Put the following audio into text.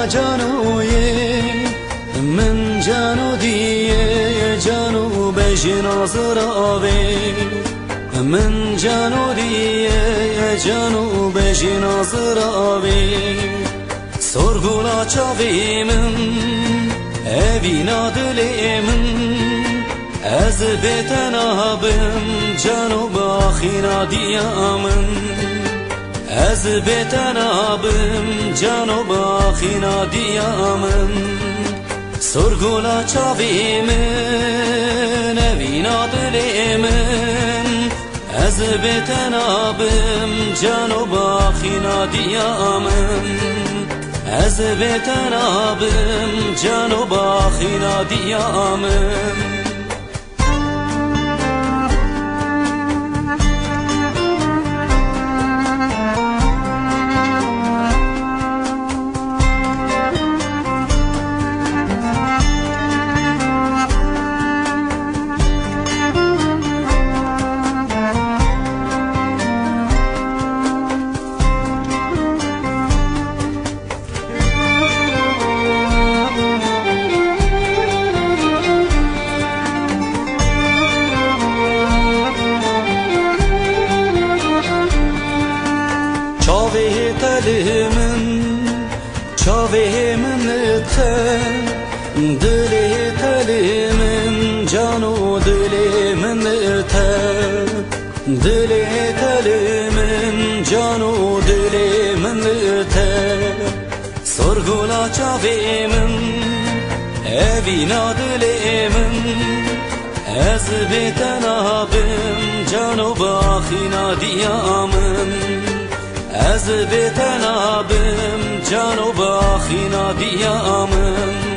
جانوی من جانو دیه جانو بجناز راوی من جانو دیه جانو بجناز راوی سرگولا چاوی من evina dilemin ez betenabım canım ahina diyamın ez betenabım canım ahina diyamın sorgula çavimin evina dilemin ez betenabım canım ahina diyamın ez betenabım canı baxina diyamım çavehimin ten dili telimin canu dilimin ten dili telimin canu dilimin ten sorgula çavimin evina dilimin ez betenabım canu baxina diyamın ez betenabım canı baxina diyamın